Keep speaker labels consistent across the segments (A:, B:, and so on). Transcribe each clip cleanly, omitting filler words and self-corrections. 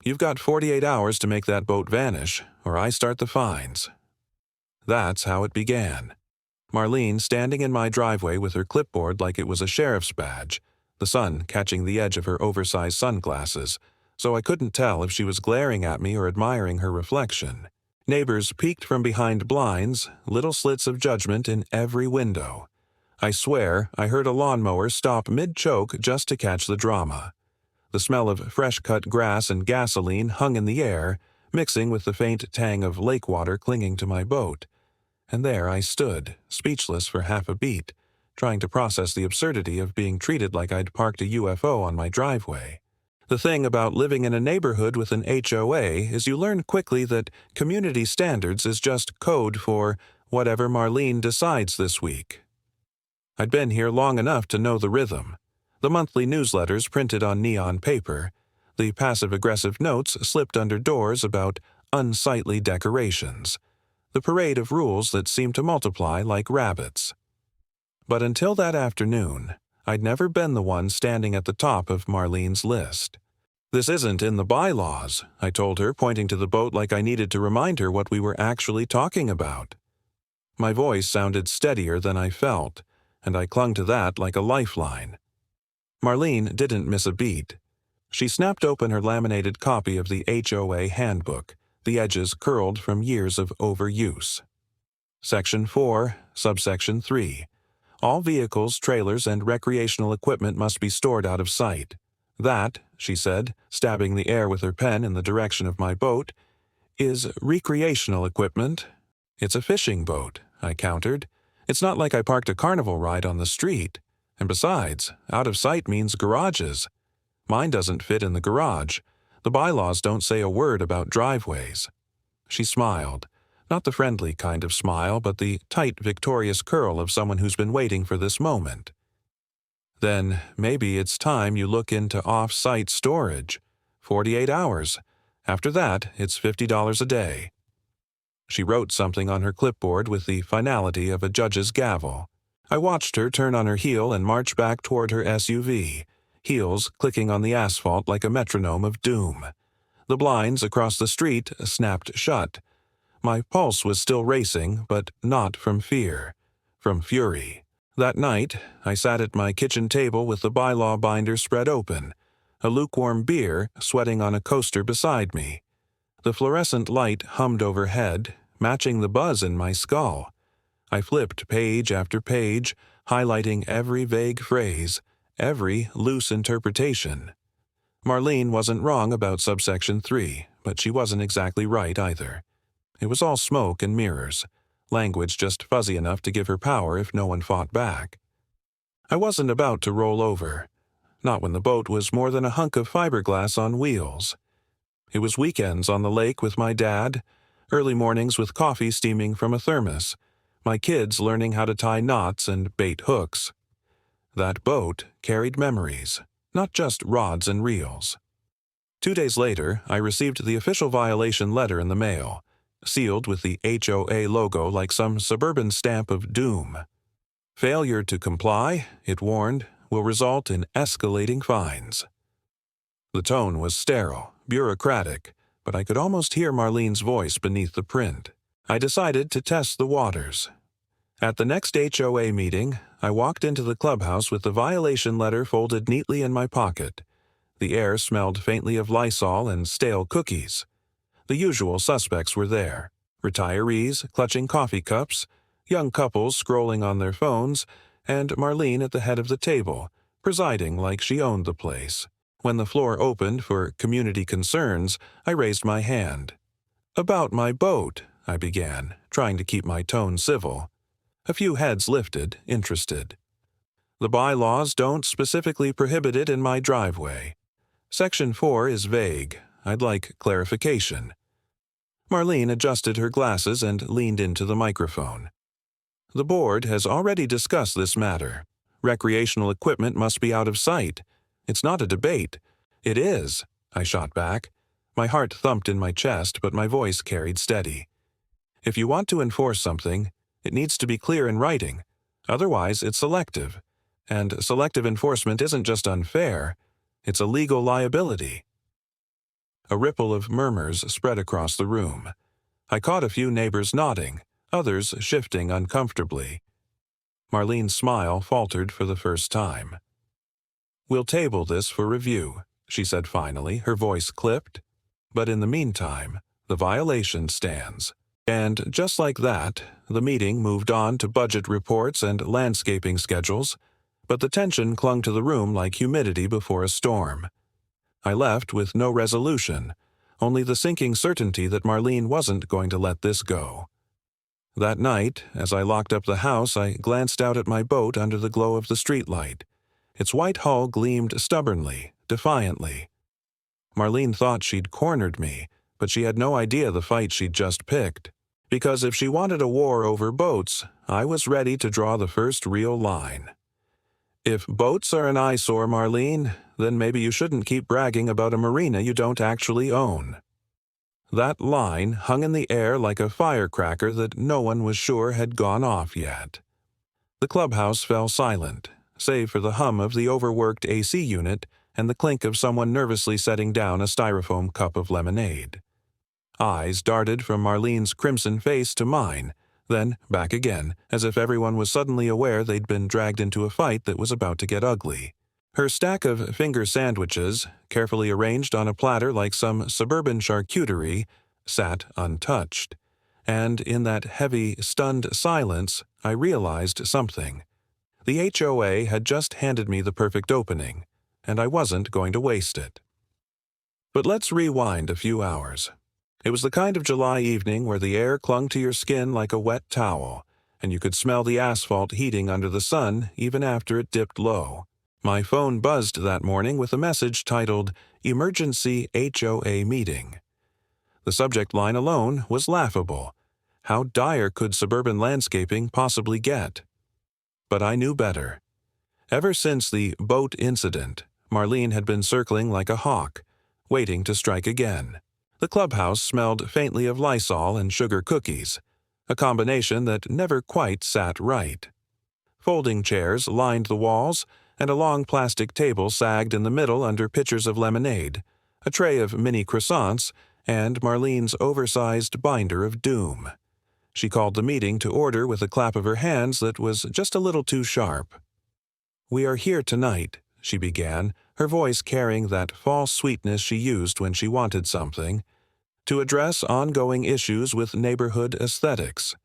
A: You've got 48 hours to make that boat vanish, or I start the fines. That's how it began. Marlene standing in my driveway with her clipboard like it was a sheriff's badge, the sun catching the edge of her oversized sunglasses, so I couldn't tell if she was glaring at me or admiring her reflection. Neighbors peeked from behind blinds, little slits of judgment in every window. I swear I heard a lawnmower stop mid-choke just to catch the drama. The smell of fresh-cut grass and gasoline hung in the air, mixing with the faint tang of lake water clinging to my boat. And there I stood, speechless for half a beat, trying to process the absurdity of being treated like I'd parked a UFO on my driveway. The thing about living in a neighborhood with an HOA is you learn quickly that community standards is just code for whatever Marlene decides this week. I'd been here long enough to know the rhythm. The monthly newsletters printed on neon paper, the passive-aggressive notes slipped under doors about unsightly decorations, the parade of rules that seemed to multiply like rabbits. But until that afternoon, I'd never been the one standing at the top of Marlene's list. "This isn't in the bylaws," I told her, pointing to the boat like I needed to remind her what we were actually talking about. My voice sounded steadier than I felt, and I clung to that like a lifeline. Marlene didn't miss a beat. She snapped open her laminated copy of the HOA handbook, the edges curled from years of overuse. Section 4, subsection 3. All vehicles, trailers, and recreational equipment must be stored out of sight. That, she said, stabbing the air with her pen in the direction of my boat, is recreational equipment. It's a fishing boat, I countered. It's not like I parked a carnival ride on the street. And besides, out of sight means garages. Mine doesn't fit in the garage. The bylaws don't say a word about driveways. She smiled. Not the friendly kind of smile, but the tight, victorious curl of someone who's been waiting for this moment. Then maybe it's time you look into off-site storage. 48 hours. After that, it's $50 a day. She wrote something on her clipboard with the finality of a judge's gavel. I watched her turn on her heel and march back toward her SUV, heels clicking on the asphalt like a metronome of doom. The blinds across the street snapped shut. My pulse was still racing, but not from fear, from fury. That night, I sat at my kitchen table with the bylaw binder spread open, a lukewarm beer sweating on a coaster beside me. The fluorescent light hummed overhead, matching the buzz in my skull. I flipped page after page, highlighting every vague phrase, every loose interpretation. Marlene wasn't wrong about subsection 3, but she wasn't exactly right either. It was all smoke and mirrors, language just fuzzy enough to give her power if no one fought back. I wasn't about to roll over, not when the boat was more than a hunk of fiberglass on wheels. It was weekends on the lake with my dad, early mornings with coffee steaming from a thermos, my kids learning how to tie knots and bait hooks. That boat carried memories, not just rods and reels. 2 days later, I received the official violation letter in the mail, sealed with the HOA logo like some suburban stamp of doom. Failure to comply, it warned, will result in escalating fines. The tone was sterile, bureaucratic, but I could almost hear Marlene's voice beneath the print. I decided to test the waters. At the next HOA meeting, I walked into the clubhouse with the violation letter folded neatly in my pocket. The air smelled faintly of Lysol and stale cookies. The usual suspects were there: retirees clutching coffee cups, young couples scrolling on their phones, and Marlene at the head of the table, presiding like she owned the place. When the floor opened for community concerns, I raised my hand. "About my boat," I began, trying to keep my tone civil. A few heads lifted, interested. "The bylaws don't specifically prohibit it in my driveway. Section 4 is vague. I'd like clarification." Marlene adjusted her glasses and leaned into the microphone. "The board has already discussed this matter. Recreational equipment must be out of sight. It's not a debate." "It is," I shot back. My heart thumped in my chest, but my voice carried steady. "If you want to enforce something, it needs to be clear in writing. Otherwise, it's selective. And selective enforcement isn't just unfair, it's a legal liability." A ripple of murmurs spread across the room. I caught a few neighbors nodding, others shifting uncomfortably. Marlene's smile faltered for the first time. "We'll table this for review," she said finally, her voice clipped. "But in the meantime, the violation stands." And just like that, the meeting moved on to budget reports and landscaping schedules, but the tension clung to the room like humidity before a storm. I left with no resolution, only the sinking certainty that Marlene wasn't going to let this go. That night, as I locked up the house, I glanced out at my boat under the glow of the streetlight. Its white hull gleamed stubbornly, defiantly. Marlene thought she'd cornered me, but she had no idea the fight she'd just picked. Because if she wanted a war over boats, I was ready to draw the first real line. "If boats are an eyesore, Marlene, then maybe you shouldn't keep bragging about a marina you don't actually own." That line hung in the air like a firecracker that no one was sure had gone off yet. The clubhouse fell silent, save for the hum of the overworked AC unit and the clink of someone nervously setting down a styrofoam cup of lemonade. Eyes darted from Marlene's crimson face to mine, then back again, as if everyone was suddenly aware they'd been dragged into a fight that was about to get ugly. Her stack of finger sandwiches, carefully arranged on a platter like some suburban charcuterie, sat untouched. And in that heavy, stunned silence, I realized something. The HOA had just handed me the perfect opening, and I wasn't going to waste it. But let's rewind a few hours. It was the kind of July evening where the air clung to your skin like a wet towel, and you could smell the asphalt heating under the sun even after it dipped low. My phone buzzed that morning with a message titled "Emergency HOA Meeting." The subject line alone was laughable. How dire could suburban landscaping possibly get? But I knew better. Ever since the boat incident, Marlene had been circling like a hawk, waiting to strike again. The clubhouse smelled faintly of Lysol and sugar cookies, a combination that never quite sat right. Folding chairs lined the walls, and a long plastic table sagged in the middle under pitchers of lemonade, a tray of mini croissants, and Marlene's oversized binder of doom. She called the meeting to order with a clap of her hands that was just a little too sharp. "We are here tonight," she began, her voice carrying that false sweetness she used when she wanted something, "to address ongoing issues with neighborhood aesthetics.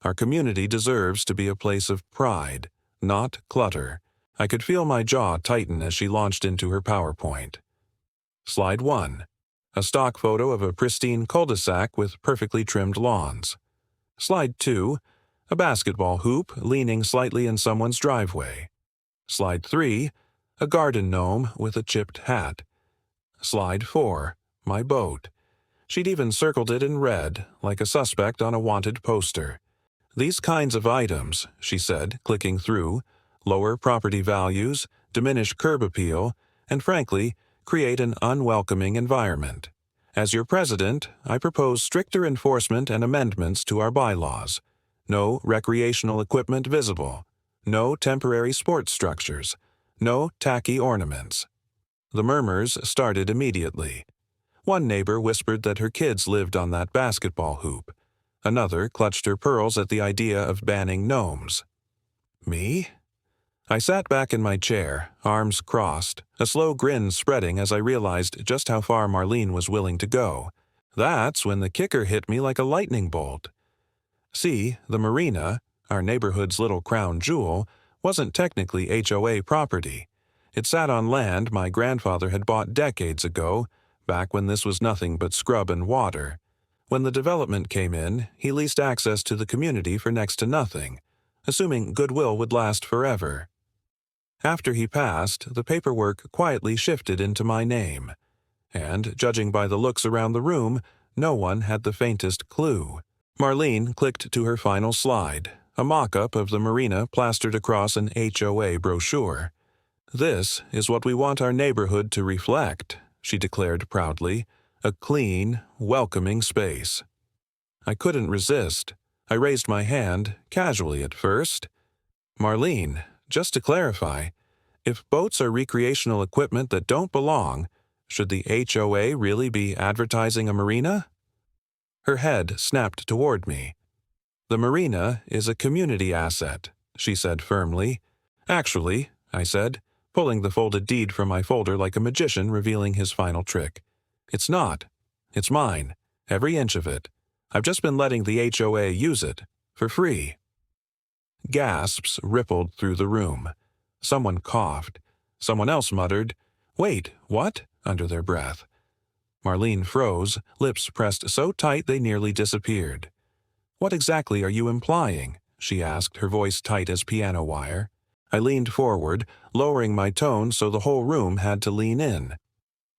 A: Our community deserves to be a place of pride, not clutter." I could feel my jaw tighten as she launched into her PowerPoint. Slide 1. A stock photo of a pristine cul-de-sac with perfectly trimmed lawns. Slide 2. A basketball hoop leaning slightly in someone's driveway. Slide 3. A garden gnome with a chipped hat. Slide 4. My boat. She'd even circled it in red, like a suspect on a wanted poster. "These kinds of items," she said, clicking through, "lower property values, diminish curb appeal, and frankly, create an unwelcoming environment. As your president, I propose stricter enforcement and amendments to our bylaws. No recreational equipment visible. No temporary sports structures. No tacky ornaments." The murmurs started immediately. One neighbor whispered that her kids lived on that basketball hoop. Another clutched her pearls at the idea of banning gnomes. Me? I sat back in my chair, arms crossed, a slow grin spreading as I realized just how far Marlene was willing to go. That's when the kicker hit me like a lightning bolt. See, the Marina, our neighborhood's little crown jewel, wasn't technically HOA property. It sat on land my grandfather had bought decades ago, back when this was nothing but scrub and water. When the development came in, he leased access to the community for next to nothing, assuming goodwill would last forever. After he passed, the paperwork quietly shifted into my name, and, judging by the looks around the room, no one had the faintest clue. Marlene clicked to her final slide, a mock-up of the Marina plastered across an HOA brochure. "This is what we want our neighborhood to reflect," she declared proudly, "a clean, welcoming space." I couldn't resist. I raised my hand, casually at first. "Marlene, just to clarify, if boats are recreational equipment that don't belong, Should the HOA really be advertising a marina? Her head snapped toward me. The marina is a community asset, she said firmly. Actually, I said, pulling the folded deed from my folder like a magician revealing his final trick. It's not. It's mine. Every inch of it. I've just been letting the HOA use it. For free. Gasps rippled through the room. Someone coughed. Someone else muttered, "Wait, what?" under their breath. Marlene froze, lips pressed so tight they nearly disappeared. "What exactly are you implying?" she asked, her voice tight as piano wire. I leaned forward, lowering my tone so the whole room had to lean in.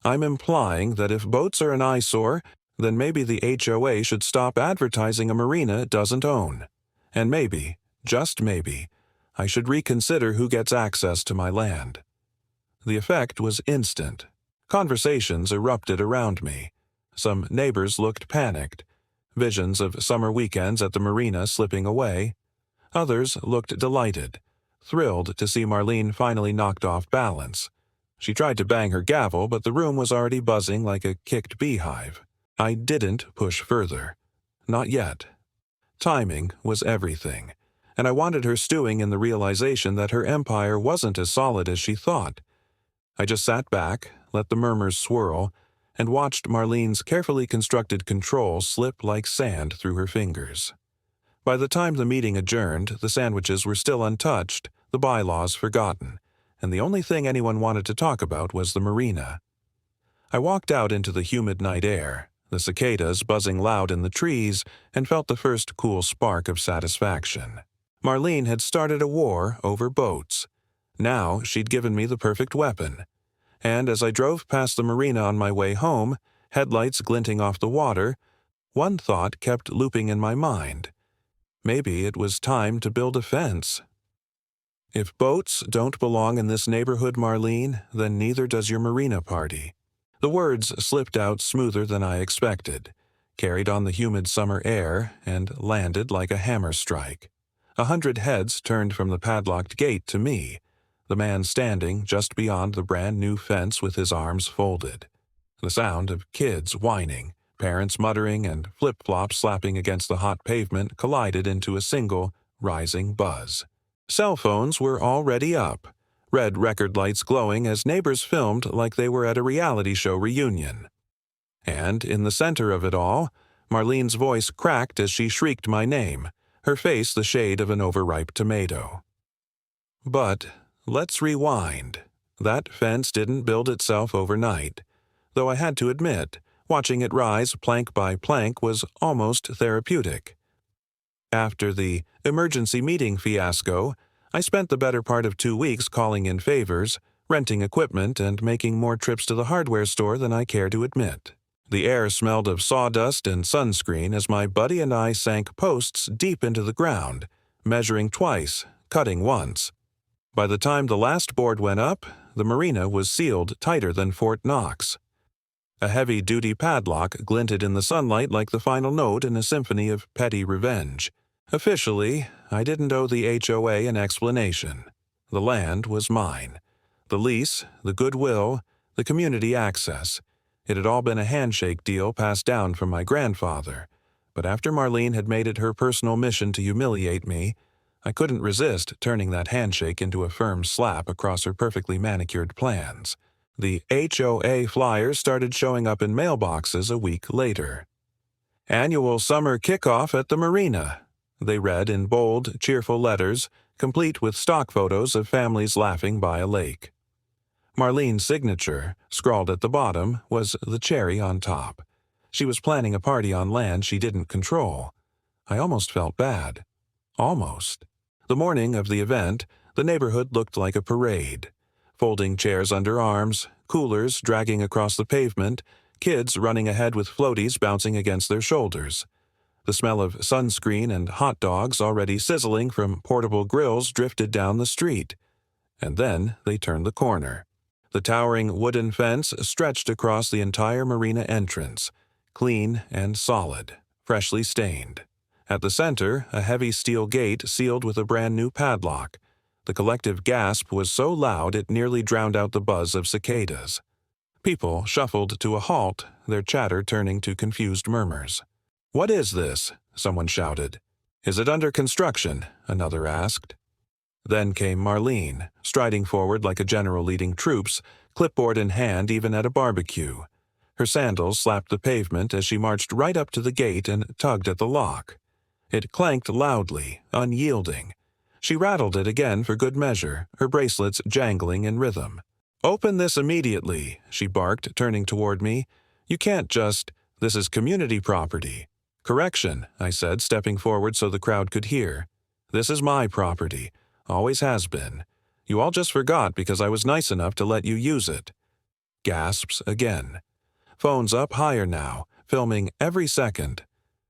A: "I'm implying that if boats are an eyesore, then maybe the HOA should stop advertising a marina it doesn't own. And maybe, just maybe, I should reconsider who gets access to my land." The effect was instant. Conversations erupted around me. Some neighbors looked panicked. Visions of summer weekends at the marina slipping away. Others looked delighted, thrilled to see Marlene finally knocked off balance. She tried to bang her gavel, but the room was already buzzing like a kicked beehive. I didn't push further. Not yet. Timing was everything, and I wanted her stewing in the realization that her empire wasn't as solid as she thought. I just sat back, let the murmurs swirl, and watched Marlene's carefully constructed control slip like sand through her fingers. By the time the meeting adjourned, the sandwiches were still untouched, the bylaws forgotten, and the only thing anyone wanted to talk about was the marina. I walked out into the humid night air, the cicadas buzzing loud in the trees, and felt the first cool spark of satisfaction. Marlene had started a war over boats. Now she'd given me the perfect weapon. And as I drove past the marina on my way home, headlights glinting off the water, one thought kept looping in my mind. Maybe it was time to build a fence. "If boats don't belong in this neighborhood, Marlene, then neither does your marina party." The words slipped out smoother than I expected, carried on the humid summer air, and landed like a hammer strike. 100 heads turned from the padlocked gate to me, the man standing just beyond the brand-new fence with his arms folded. The sound of kids whining, parents muttering, and flip-flops slapping against the hot pavement collided into a single, rising buzz. Cell phones were already up, red record lights glowing as neighbors filmed like they were at a reality show reunion. And in the center of it all, Marlene's voice cracked as she shrieked my name, her face the shade of an overripe tomato. But let's rewind. That fence didn't build itself overnight, though I had to admit, watching it rise plank by plank was almost therapeutic. After the emergency meeting fiasco, I spent the better part of 2 weeks calling in favors, renting equipment, and making more trips to the hardware store than I care to admit. The air smelled of sawdust and sunscreen as my buddy and I sank posts deep into the ground, measuring twice, cutting once. By the time the last board went up, the marina was sealed tighter than Fort Knox. A heavy-duty padlock glinted in the sunlight like the final note in a symphony of petty revenge. Officially, I didn't owe the HOA an explanation. The land was mine. The lease, the goodwill, the community access. It had all been a handshake deal passed down from my grandfather. But after Marlene had made it her personal mission to humiliate me, I couldn't resist turning that handshake into a firm slap across her perfectly manicured plans. The HOA flyers started showing up in mailboxes a week later. "Annual summer kickoff at the marina," they read in bold, cheerful letters, complete with stock photos of families laughing by a lake. Marlene's signature, scrawled at the bottom, was the cherry on top. She was planning a party on land she didn't control. I almost felt bad. Almost. The morning of the event, the neighborhood looked like a parade. Folding chairs under arms, coolers dragging across the pavement, kids running ahead with floaties bouncing against their shoulders. The smell of sunscreen and hot dogs already sizzling from portable grills drifted down the street. And then they turned the corner. The towering wooden fence stretched across the entire marina entrance, clean and solid, freshly stained. At the center, a heavy steel gate sealed with a brand-new padlock. The collective gasp was so loud it nearly drowned out the buzz of cicadas. People shuffled to a halt, their chatter turning to confused murmurs. "What is this?" someone shouted. "Is it under construction?" another asked. Then came Marlene, striding forward like a general leading troops, clipboard in hand even at a barbecue. Her sandals slapped the pavement as she marched right up to the gate and tugged at the lock. It clanked loudly, unyielding. She rattled it again for good measure, her bracelets jangling in rhythm. "Open this immediately," she barked, turning toward me. "You can't just— This is community property." "Correction," I said, stepping forward so the crowd could hear. "This is my property. Always has been. You all just forgot because I was nice enough to let you use it." Gasps again. Phones up higher now, filming every second.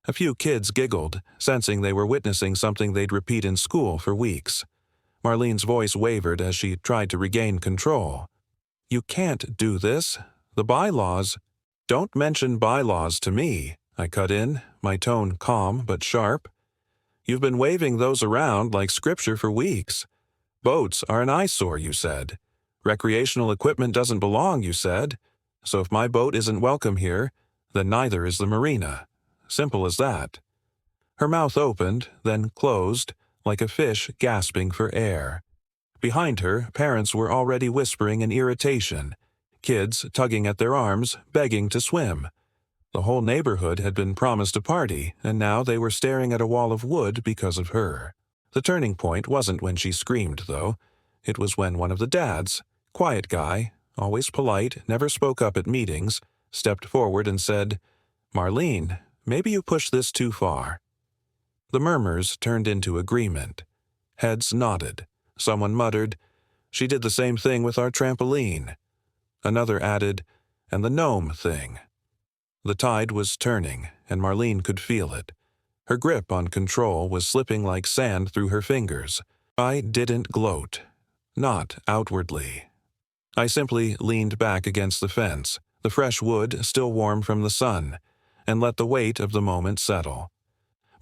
A: A few kids giggled, sensing they were witnessing something they'd repeat in school for weeks. Marlene's voice wavered as she tried to regain control. "You can't do this. The bylaws—" "Don't mention bylaws to me," I cut in, my tone calm but sharp. "You've been waving those around like scripture for weeks. Boats are an eyesore, you said. Recreational equipment doesn't belong, you said. So if my boat isn't welcome here, then neither is the Marina. Simple as that." Her mouth opened, then closed, like a fish gasping for air. Behind her, parents were already whispering in irritation, kids tugging at their arms, begging to swim. The whole neighborhood had been promised a party, and now they were staring at a wall of wood because of her. The turning point wasn't when she screamed, though. It was when one of the dads, quiet guy, always polite, never spoke up at meetings, stepped forward and said, "Marlene, maybe you pushed this too far." The murmurs turned into agreement. Heads nodded. Someone muttered, "She did the same thing with our trampoline." Another added, "And the gnome thing." The tide was turning, and Marlene could feel it. Her grip on control was slipping like sand through her fingers. I didn't gloat. Not outwardly. I simply leaned back against the fence, the fresh wood still warm from the sun, and let the weight of the moment settle.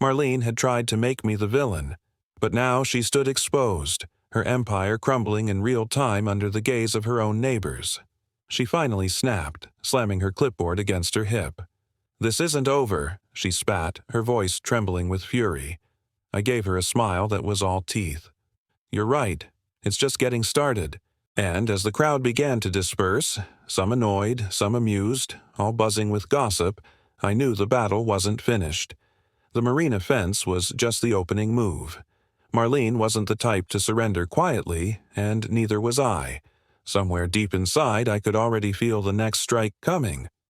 A: Marlene had tried to make me the villain, but now she stood exposed, her empire crumbling in real time under the gaze of her own neighbors. She finally snapped, slamming her clipboard against her hip. "This isn't over," she spat, her voice trembling with fury. I gave her a smile that was all teeth. "You're right. It's just getting started." And as the crowd began to disperse, some annoyed, some amused, all buzzing with gossip, I knew the battle wasn't finished. The Marina fence was just the opening move. Marlene wasn't the type to surrender quietly, and neither was I. Somewhere deep inside, I could already feel the next strike coming.